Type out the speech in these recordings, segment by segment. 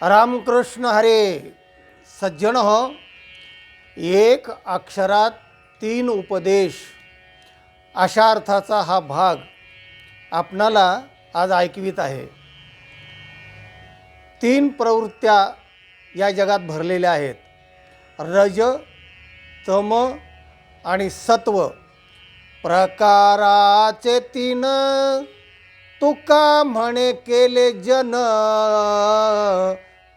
रामकृष्ण हरे. सज्जन हो, एक अक्षरात तीन उपदेश अशा अर्थाचा हा भाग आपणाला आज ऐकवित आहे. तीन प्रवृत्त्या या जगात भरलेल्या आहेत. रज, तम आणि सत्व. प्रकाराचे तीन तुका म्हणे केले जन.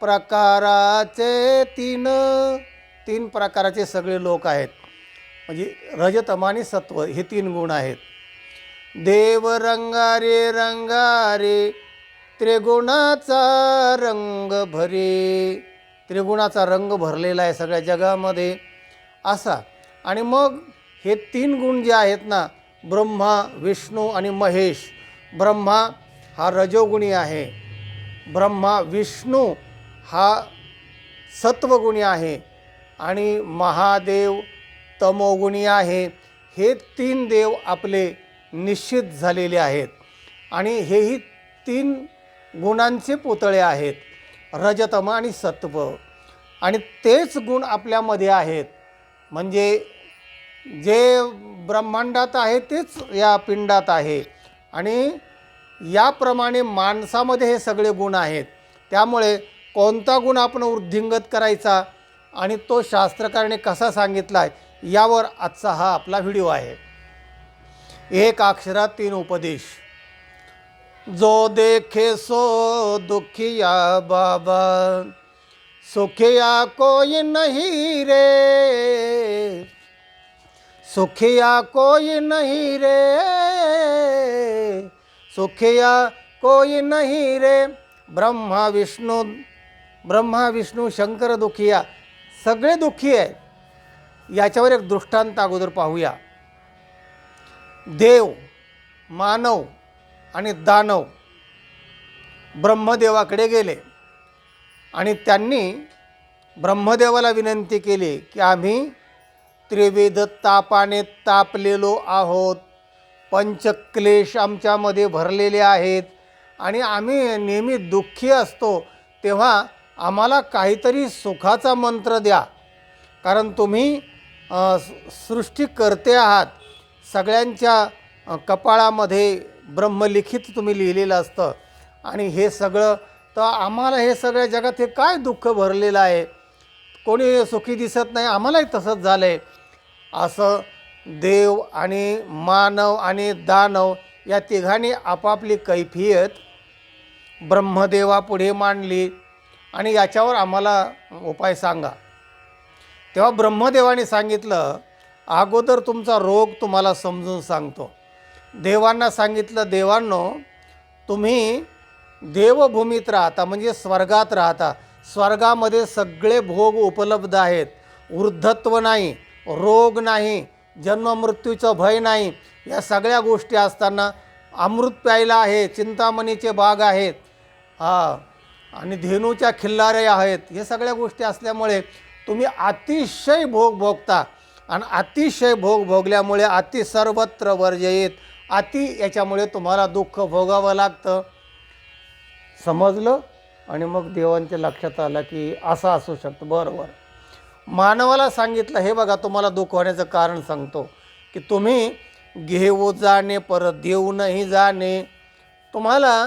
प्रकाराचे तीन प्रकाराचे सगळे लोक आहेत. म्हणजे रज, तम आणि सत्व हे तीन गुण आहेत. देव रंगारे रंगारे त्रिगुणाचा रंग भरे. त्रिगुणाचा रंग भरलेला आहे सगळ्या जगामध्ये असा. आणि मग हे तीन गुण जे आहेत ना, ब्रह्मा, विष्णू आणि महेश. ब्रह्मा हा रजोगुणी आहे, ब्रह्मा विष्णू हा सत्वगुणी आहे आणि महादेव तमोगुणी आहे. हे तीन देव आपले निश्चित झालेले आहेत आणि हेही तीन गुणांचे पुतळे आहेत, रजतम आणि सत्व. आणि तेच गुण आपल्यामध्ये आहेत. म्हणजे जे ब्रह्मांडात आहे तेच या पिंडात आहे आणि याप्रमाणे माणसामध्ये हे सगळे गुण आहेत. त्यामुळे कोणता गुण आपण वृद्धिंगत करायचा आणि तो शास्त्रकाराने कसा सांगितला आहे यावर आजचा हा आपला व्हिडिओ आहे. एक अक्षरात तीन उपदेश. जो देखे सो दुखिया बाबा, सुखिया कोई नहीं रे. सुखिया कोई नहीं रे, सुखिया कोई नहीं रे. ब्रह्मा विष्णू शंकर दुखिया, सगळे दुःखी आहे. याच्यावर एक दृष्टांत अगोदर पाहूया. देव, मानव आणि दानव ब्रह्मदेवाकडे गेले आणि त्यांनी ब्रह्मदेवाला विनंती केली की आम्ही त्रिविध तापाने तापलेलो आहोत, पंचक्लेश आमच्यामध्ये भरलेले आहेत आणि आम्ही नेहमी दुःखी असतो. तेव्हा आम्हाला काहीतरी सुखाचा मंत्र द्या, कारण तुम्ही सृष्टीकर्ते आहात. सगळ्यांच्या कपाळामध्ये ब्रह्मलिखित तुम्ही लिहिलेलं असतं आणि हे सगळं तर आम्हाला हे सगळ्या जगात हे काय दुःख भरलेलं आहे, कोणी सुखी दिसत नाही, आम्हालाही तसंच झालं आहे. असं देव आणि मानव आणि दानव या तिघांनी आपापली कैफियत ब्रह्मदेवापुढे मांडली आणि याच्यावर आम्हाला उपाय सांगा. तेव्हा ब्रह्मदेवाने सांगितलं, अगोदर तुमचा रोग तुम्हाला समजून सांगतो. देवांना सांगितलं, देवांनो तुम्ही देवभूमीत राहता म्हणजे स्वर्गात राहता. स्वर्गामध्ये सगळे भोग उपलब्ध आहेत. वृद्धत्व नाही, रोग नाही, जन्ममृत्यूचं भय नाही. या सगळ्या गोष्टी असताना अमृत प्यायला आहे, चिंतामणीचे बाग आहेत, आणि धेनूच्या खिल्लारे आहेत. हे सगळ्या गोष्टी असल्यामुळे तुम्ही अतिशय भोग भोगता आणि अतिशय भोग भोगल्यामुळे अति सर्वत्र वर्जयेत. अति याच्यामुळे तुम्हाला दुःख भोगावं लागतं. समजलं? आणि मग देवांच्या लक्षात आलं की असं असू शकतं. बरोबर. मानवाला सांगितलं, हे बघा तुम्हाला दुःख होण्याचं कारण सांगतो की तुम्ही घेऊ जाणे परत देऊ नाही जाणे. तुम्हाला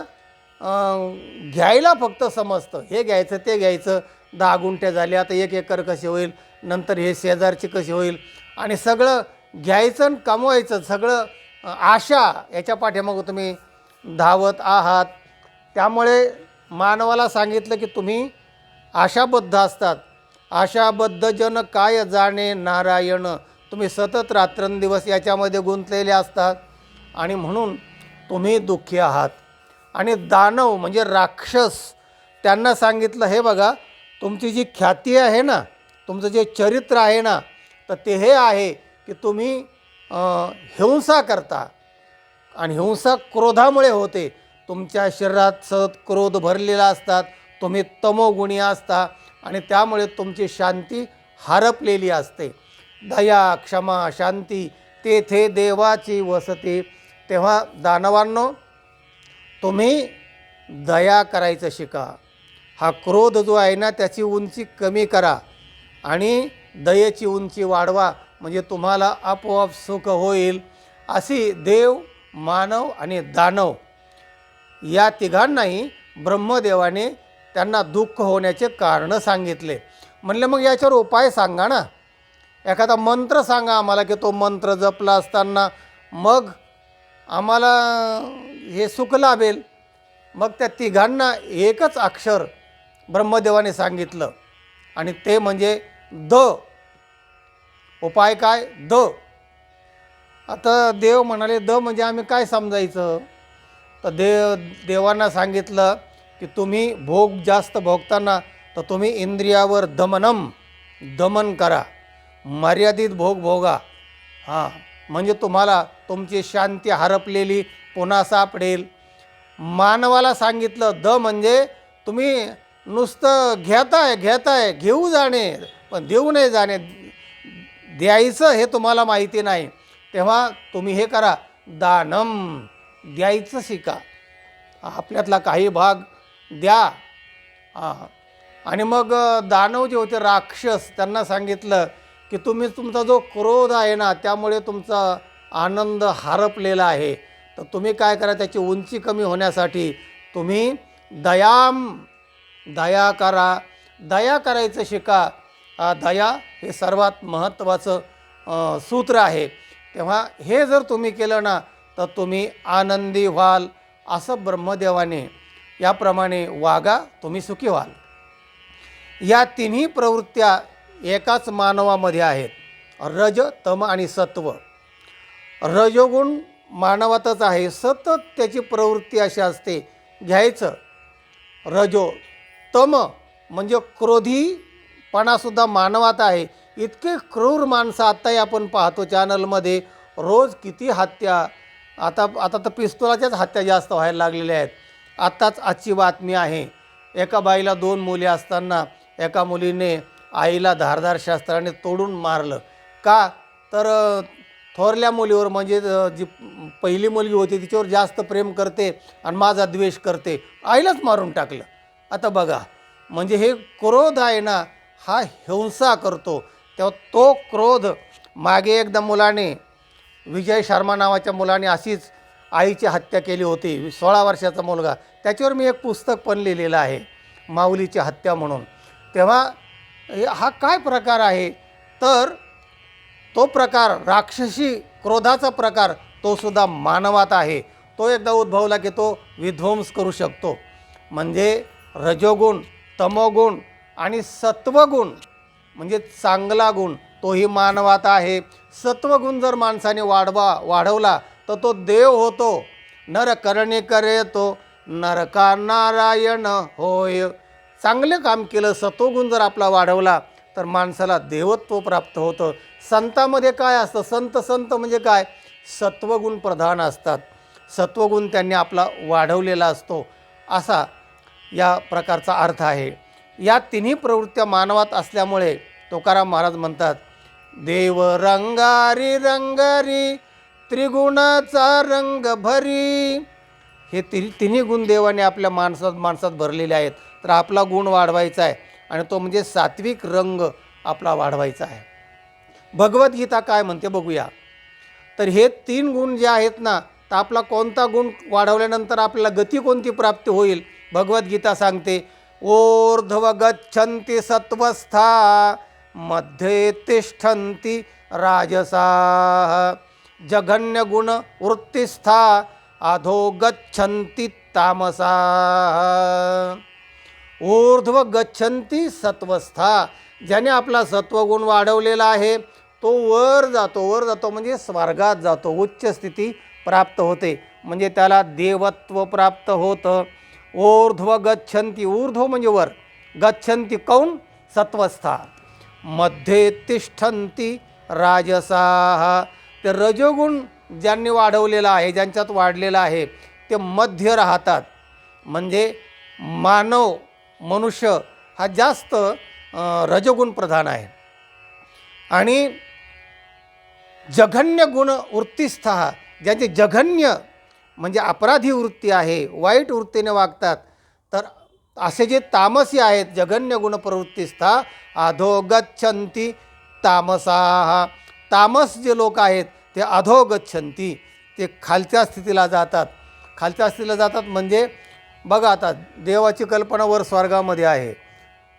घ्यायला फक्त समजतं, हे घ्यायचं ते घ्यायचं. 10 गुंठे झाले, आता 1 एकर कशी होईल, नंतर हे शेजारची कशी होईल, आणि सगळं घ्यायचं आणि कमवायचं. सगळं आशा याच्या पाठीमागं तुम्ही धावत आहात. त्यामुळे मानवाला सांगितलं की तुम्ही आशाबद्ध असतात. आशाबद्ध जन काय जाणे नारायण. तुम्ही सतत रात्रंदिवस याच्यामध्ये गुंतलेले असतात आणि म्हणून तुम्ही दुःखी आहात. आणि दानव म्हणजे राक्षस, त्यांना सांगितलं, हे बघा तुमची जी ख्याती आहे ना, तुमचं जे चरित्र आहे ना, तर ते हे आहे की तुम्ही हिंसा करता आणि हिंसा क्रोधामुळे होते. तुमच्या शरीरात सतत क्रोध भरलेला असतात, तुम्ही तमोगुणी असता आणि त्यामुळे तुमची शांती हरपलेली असते. दया, क्षमा, शांती तेथे देवाची वसती. तेव्हा दानवांनो तुम्ही दया करायचं शिका, हा क्रोध जो आहे ना त्याची उंची कमी करा आणि दयेची उंची वाढवा, म्हणजे तुम्हाला आपोआप सुख होईल. अशी देव, मानव आणि दानव या तिघांनाही ब्रह्मदेवाने त्यांना दुःख होण्याचे कारण सांगितले. म्हणले मग याच्यावर उपाय सांगा ना, एखादा मंत्र सांगा आम्हाला की तो मंत्र जपला असताना मग आम्हाला हे सुख लाभेल. मग त्या तिघांना एकच अक्षर ब्रह्मदेवाने सांगितलं आणि ते म्हणजे द. उपाय काय? द. आता देव म्हणाले द म्हणजे आम्ही काय समजायचं? तर देवांना सांगितलं की तुम्ही भोग जास्त भोगताना तर तुम्ही इंद्रियावर दमन करा, मर्यादित भोग भोगा. हां, म्हणजे तुम्हाला तुमची शांती हरपलेली पुन्हा सापडेल. मानवाला सांगितलं द म्हणजे तुम्ही नुसतं घेताय घेऊ जाणे पण देऊ नाही जाणे, द्यायचं हे तुम्हाला माहिती नाही, तेव्हा तुम्ही हे करा, दानम, द्यायचं शिका. आपल्यातला काही भाग द्या. आणि मग दानव जे होते राक्षस, त्यांना सांगितलं की तुम्ही तुमचा जो क्रोध आहे ना त्यामुळे तुमचा आनंद हरपलेला आहे, तर तुम्ही काय करा, त्याची उंची कमी होण्यासाठी तुम्ही दया करा, दया करायचं शिका. दया हे सर्वात महत्त्वाचं सूत्र आहे. तेव्हा हे जर तुम्ही केलं ना तर तुम्ही आनंदी व्हाल. असं ब्रह्मदेवाने याप्रमाणे वागा, तुम्ही सुखी व्हाल. या तिन्ही प्रवृत्त्या एकाच मानवामध्ये आहेत, रज, तम आणि सत्व. रजोगुण मानवातच आहे, सतत त्याची प्रवृत्ती अशी असते, घ्यायचं. रजो. तम म्हणजे क्रोधीपणासुद्धा मानवात आहे. इतके क्रूर माणसं आत्ताही आपण पाहतो चॅनलमध्ये, रोज किती हत्या. आता तर पिस्तुलाच्याच हत्या जास्त व्हायला लागलेल्या आहेत. आत्ताच आजची बातमी आहे, एका बाईला 2 मुली असताना एका मुलीने आईला धारदार शस्त्राने तोडून मारलं. का? तर थोरल्या मुलीवर, म्हणजे जी पहिली मुलगी होती तिच्यावर जास्त प्रेम करते आणि माझा द्वेष करते, आईलाच मारून टाकलं. आता बघा, म्हणजे हे क्रोध आहे ना हा हिंसा करतो. तेव्हा तो क्रोध, मागे एकदा मुलाने, विजय शर्मा नावाच्या मुलाने अशीच आईची हत्या केली होती, 16 वर्षाचा मुलगा. त्याच्यावर मी एक पुस्तक पण लिहिलेलं आहे, माऊलीची हत्या म्हणून. तेव्हा हा काय प्रकार आहे? तर तो प्रकार, राक्षसी क्रोधाचा प्रकार, तो सुद्धा मानवात आहे. तो एकदा उद्भवला की तो विध्वंस करू शकतो. म्हणजे रजोगुण, तमोगुण आणि सत्वगुण म्हणजे चांगला गुण, तोही मानवात आहे. सत्वगुण जर माणसाने वाढवला तर तो देव होतो. नर करणे करे तो नरका नारायण होय. चांगले काम केलं, सत्वगुण जर आपला वाढवला तर माणसाला देवत्व प्राप्त होतं. संतामध्ये काय असतं? संत म्हणजे काय? सत्वगुण प्रधान असतात. सत्वगुण त्यांनी आपला वाढवलेला असतो, असा या प्रकारचा अर्थ आहे. या तिन्ही प्रवृत्त्या मानवात असल्यामुळे तुकाराम महाराज म्हणतात, देव रंगारी रंगारी त्रिगुणाचा रंग भरी. हे तिन्ही गुण देवाने आपल्या माणसात भरलेले आहेत. तर आपला गुण वाढवायचा आहे आणि तो म्हणजे सात्विक रंग आपला वाढवायचा आहे. भगवद्गीता काय म्हणते बघूया. तर हे 3 गुण जे आहेत ना, तर आपला कोणता गुण वाढवल्यानंतर आपल्याला गती कोणती प्राप्त होईल? भगवद्गीता सांगते, ऊर्ध्व गच्छन्ति सत्वस्था मध्ये तिष्ठन्ति राजसाः जघन्य गुण वृत्तिस्था अधो गच्छन्ति तामसाः. ऊर्ध्व गच्छन्ति सत्वस्था, ज्याने आपला सत्वगुण वाढवलेला आहे तो वर जातो म्हणजे स्वर्गात जातो, उच्च स्थिती प्राप्त होते, म्हणजे त्याला देवत्व प्राप्त होतं. ऊर्ध्व गच्छन्ति, ऊर्ध्व म्हणजे वर, गच्छन्ति कौन? सत्वस्था. मध्ये तिष्ठन्ति राजसाः, ते रजोगुण ज्यांनी वाढवलेला आहे, ज्यांच्यात वाढलेला आहे ते मध्य राहतात. म्हणजे मनुष्य हा जास्त रजोगुण प्रधान आहे. आणि जघन्य गुण वृत्तिस्थ, ज्यांचे जघन्य म्हणजे अपराधी वृत्ती आहे, वाईट वृत्तीने वागतात, तर असे जे तामसी आहेत, जघन्य गुण प्रवृत्तीस्था अधोगच्छन्ति तामसाः, तामस जे लोक आहेत ते अधोगच्छन्ति, ते खालच्या स्थितीला जातात. खालच्या स्थितीला जातात म्हणजे बघा, आता देवाची कल्पना वर स्वर्गामध्ये आहे,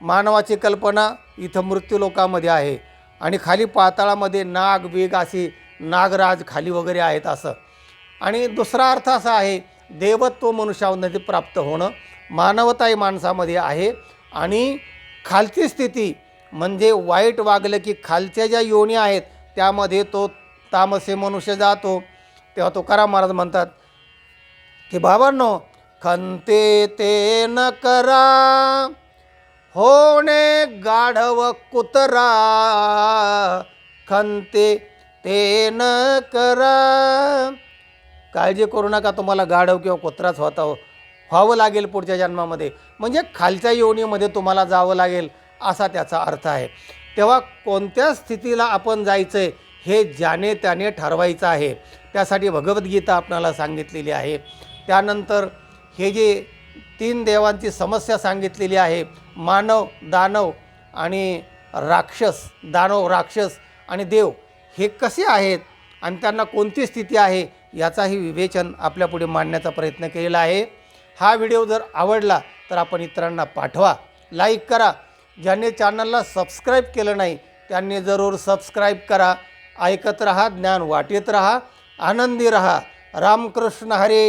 मानवाची कल्पना इथं मृत्यूलोकामध्ये आहे, आणि खाली पाताळामध्ये नाग बेग अशी नागराज खाली वगैरे आहेत असं. आणि दुसरा अर्थ असा आहे, देवत्व मनुष्यामध्ये प्राप्त होणं, मानवताही माणसामध्ये आहे. आणि खालची स्थिती म्हणजे वाईट वागलं की खालच्या ज्या योनी आहेत त्यामध्ये तो तामसे मनुष्य जातो. तेव्हा तुकाराम महाराज म्हणतात की बाबांनो, खंते ते न करा होणे गाढव कुतरा, खंते ते न करा, काळजी करू नका, तुम्हाला गाढव किंवा कुत्राच व्हावं लागेल पुढच्या जन्मामध्ये, म्हणजे खालच्या योनीमध्ये तुम्हाला जावं लागेल असा त्याचा अर्थ आहे. तेव्हा कोणत्या स्थितीला आपण जायचं आहे हे ज्याने त्याने ठरवायचं आहे. त्यासाठी भगवद्गीता आपणाला सांगितलेली आहे. त्यानंतर हे जे 3 देवांची समस्या सांगितलेली आहे, मानव, दानव आणि राक्षस, दानव, राक्षस आणि देव हे कसे आहेत आणि त्यांना कोणती स्थिती आहे याचाही विवेचन आपल्यापुढे मांडण्याचा प्रयत्न केलेला आहे. हा व्हिडिओ जर आवडला तर आपण इतरांना पाठवा, लाईक करा. ज्यांनी चॅनलला सबस्क्राईब केलं नाही त्यांनी जरूर सबस्क्राईब करा. ऐकत रहा, ज्ञान वाटत रहा, आनंदी रहा. रामकृष्ण हरी.